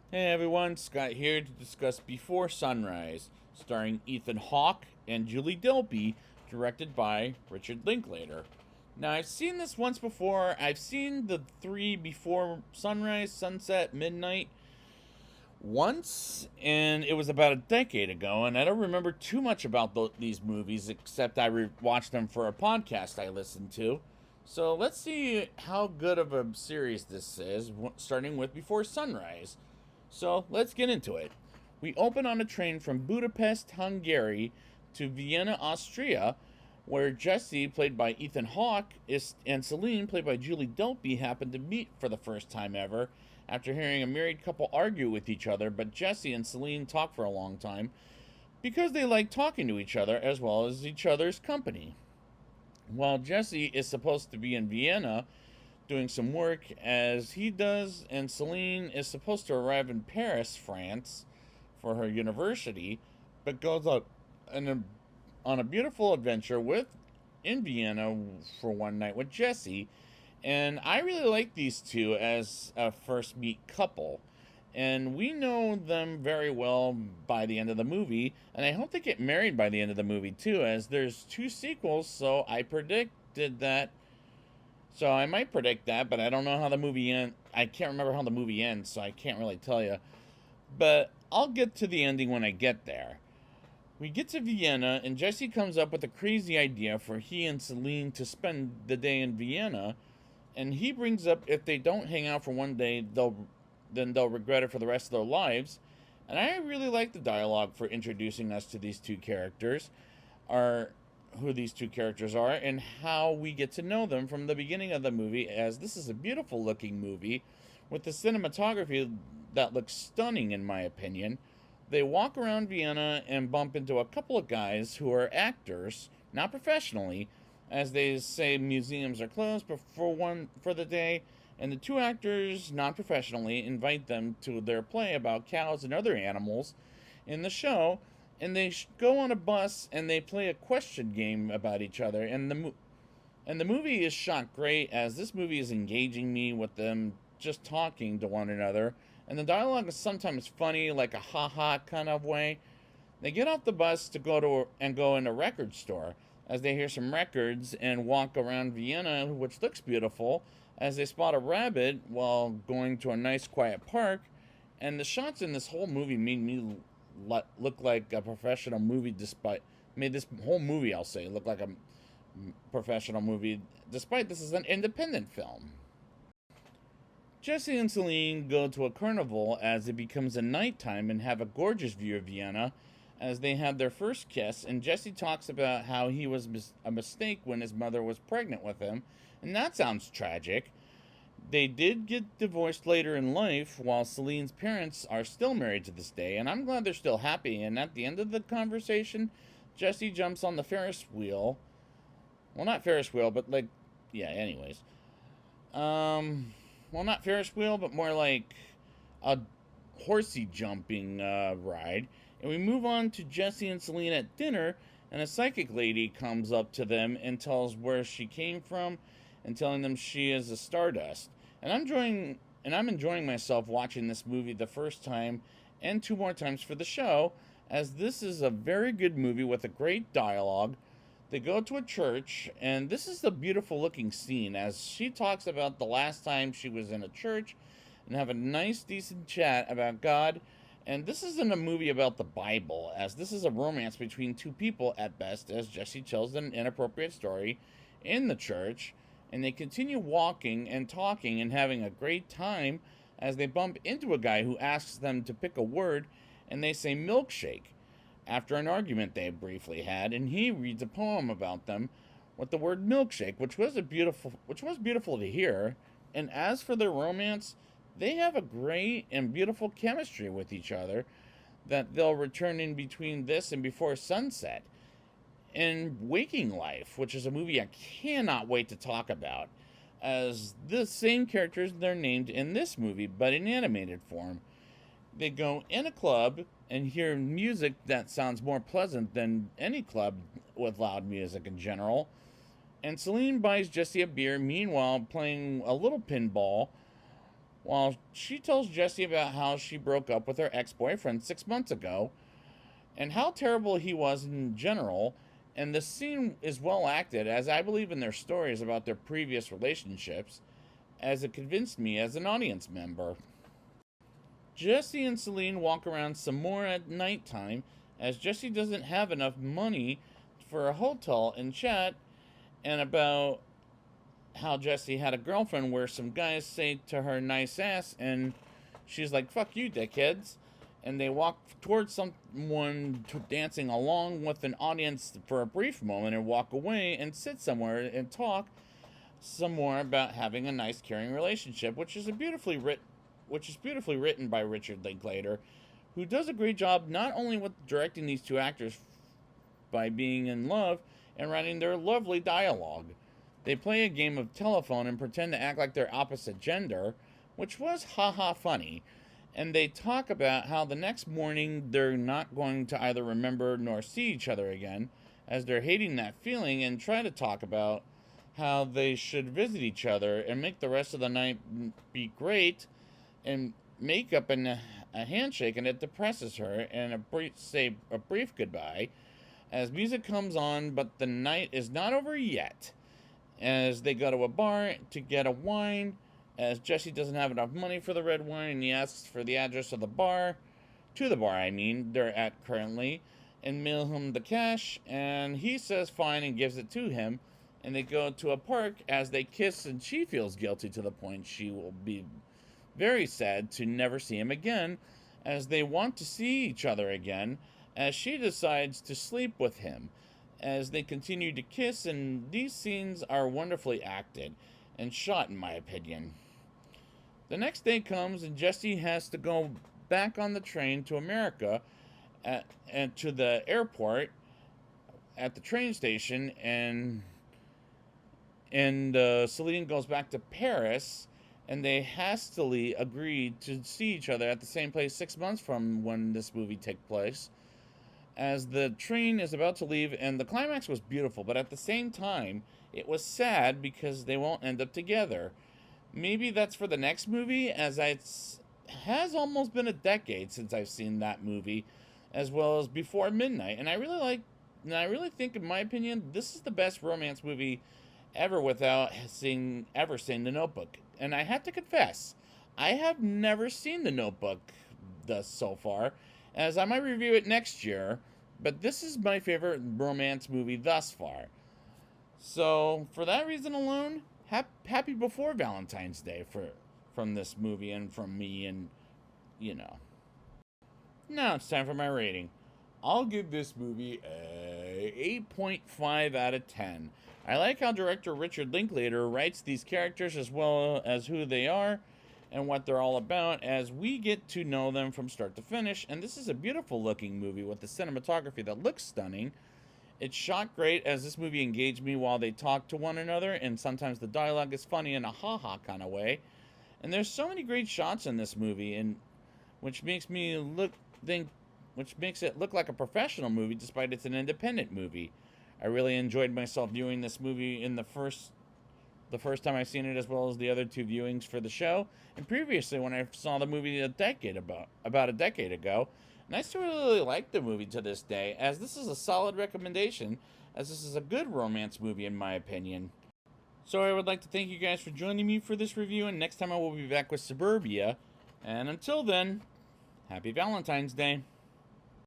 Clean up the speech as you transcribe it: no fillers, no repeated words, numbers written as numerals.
Hey everyone, Scott here to discuss Before Sunrise, starring Ethan Hawke and Julie Delpy, directed by Richard Linklater. Now, I've seen this once before. I've seen the three Before Sunrise, Sunset, Midnight once, and it was about a decade ago, and I don't remember too much about these movies except I watched them for a podcast I listened to. So let's see how good of a series this is, starting with Before Sunrise. So let's get into it. We open on a train from Budapest, Hungary to Vienna, Austria, where Jesse, played by Ethan Hawke, and Celine, played by Julie Delpy, happen to meet for the first time ever after hearing a married couple argue with each other. But Jesse and Celine talk for a long time because they like talking to each other as well as each other's company. While Jesse is supposed to be in Vienna doing some work as he does, and Celine is supposed to arrive in Paris, France, for her university, but goes on a beautiful adventure with in Vienna for one night with Jesse. And I really like these two as a first meet couple. And we know them very well by the end of the movie. And I hope they get married by the end of the movie too, as there's two sequels, so I predicted that. So I might predict that, but I don't know how the movie ends. I can't remember how the movie ends, so I can't really tell you. But I'll get to the ending when I get there. We get to Vienna, and Jesse comes up with a crazy idea for he and Celine to spend the day in Vienna. And he brings up if they don't hang out for one day, they'll regret it for the rest of their lives. And I really like the dialogue for introducing us to these two characters, are who these two characters are, and how we get to know them from the beginning of the movie. As this is a beautiful looking movie with the cinematography that looks stunning, in my opinion. They walk around Vienna and bump into a couple of guys who are actors, not professionally, as they say museums are closed for the day, and the two actors, not professionally, invite them to their play about cows and other animals in the show, and they go on a bus and they play a question game about each other, and the movie is shot great, as this movie is engaging me with them just talking to one another, and the dialogue is sometimes funny, like a ha-ha kind of way. They get off the bus to go in a record store as they hear some records and walk around Vienna, which looks beautiful, as they spot a rabbit while going to a nice quiet park. And the shots in this whole movie made me look like a professional movie, despite made this whole movie, I'll say, look like a professional movie, despite this is an independent film. Jesse and Celine go to a carnival as it becomes a nighttime and have a gorgeous view of Vienna as they have their first kiss. And Jesse talks about how he was a mistake when his mother was pregnant with him, and that sounds tragic. They did get divorced later in life, while Celine's parents are still married to this day, and I'm glad they're still happy. And at the end of the conversation, Jesse jumps on the Ferris wheel. Well, not Ferris wheel, but like, yeah, anyways. Well, not Ferris wheel, but more like a horsey jumping ride. And we move on to Jesse and Celine at dinner, and a psychic lady comes up to them and tells where she came from, and telling them she is a stardust. And I'm enjoying myself watching this movie the first time and two more times for the show, as this is a very good movie with a great dialogue. They go to a church, and this is a beautiful looking scene as she talks about the last time she was in a church and have a nice, decent chat about God. And this isn't a movie about the Bible, as this is a romance between two people at best, as Jesse tells an inappropriate story in the church. And they continue walking and talking and having a great time as they bump into a guy who asks them to pick a word, and they say milkshake after an argument they briefly had, and he reads a poem about them with the word milkshake, which was beautiful to hear. And as for their romance, they have a great and beautiful chemistry with each other that they'll return in between this and Before Sunset. And Waking Life, which is a movie I cannot wait to talk about, as the same characters they're named in this movie, but in animated form. They go in a club and hear music that sounds more pleasant than any club with loud music in general. And Celine buys Jesse a beer, meanwhile playing a little pinball while she tells Jesse about how she broke up with her ex-boyfriend 6 months ago and how terrible he was in general. And the scene is well acted, as I believe in their stories about their previous relationships, as it convinced me as an audience member. Jesse and Celine walk around some more at nighttime, as Jesse doesn't have enough money for a hotel, and chat and about how Jesse had a girlfriend where some guys say to her nice ass, and she's like, fuck you, dickheads. And they walk towards someone dancing along with an audience for a brief moment and walk away and sit somewhere and talk some more about having a nice, caring relationship, which is beautifully written by Richard Linklater, who does a great job not only with directing these two actors by being in love and writing their lovely dialogue. They play a game of telephone and pretend to act like they're opposite gender, which was haha funny. And they talk about how the next morning they're not going to either remember nor see each other again, as they're hating that feeling, and try to talk about how they should visit each other and make the rest of the night be great, and make up in a handshake, and it depresses her, and say a brief goodbye as music comes on, but the night is not over yet, as they go to a bar to get a wine, as Jesse doesn't have enough money for the red wine, and he asks for the address of the bar, they're at currently, and mail him the cash, and he says fine and gives it to him, and they go to a park as they kiss, and she feels guilty to the point she will be very sad to never see him again, as they want to see each other again, as she decides to sleep with him, as they continue to kiss, and these scenes are wonderfully acted and shot, in my opinion. The next day comes, and Jesse has to go back on the train to America and to the airport at the train station, and Celine goes back to Paris, and they hastily agreed to see each other at the same place 6 months from when this movie takes place, as the train is about to leave, and the climax was beautiful, but at the same time, it was sad because they won't end up together. Maybe that's for the next movie, as it has almost been a decade since I've seen that movie, as well as Before Midnight, and I really think, in my opinion, this is the best romance movie ever without seeing The Notebook. And I have to confess, I have never seen The Notebook thus so far, as I might review it next year, but this is my favorite romance movie thus far. So, for that reason alone, happy before Valentine's Day from this movie and from me, and, you know. Now it's time for my rating. I'll give this movie a 8.5 out of 10. I like how director Richard Linklater writes these characters as well as who they are and what they're all about, as we get to know them from start to finish. And this is a beautiful looking movie with the cinematography that looks stunning. It's shot great, as this movie engaged me while they talk to one another, and sometimes the dialogue is funny in a ha-ha kind of way. And there's so many great shots in this movie, and which makes it look like a professional movie despite it's an independent movie. I really enjoyed myself viewing this movie in the first time I've seen it, as well as the other two viewings for the show, and previously when I saw the movie about a decade ago. And I still really like the movie to this day, as this is a solid recommendation, as this is a good romance movie in my opinion. So I would like to thank you guys for joining me for this review, and next time I will be back with Suburbia. And until then, happy Valentine's Day.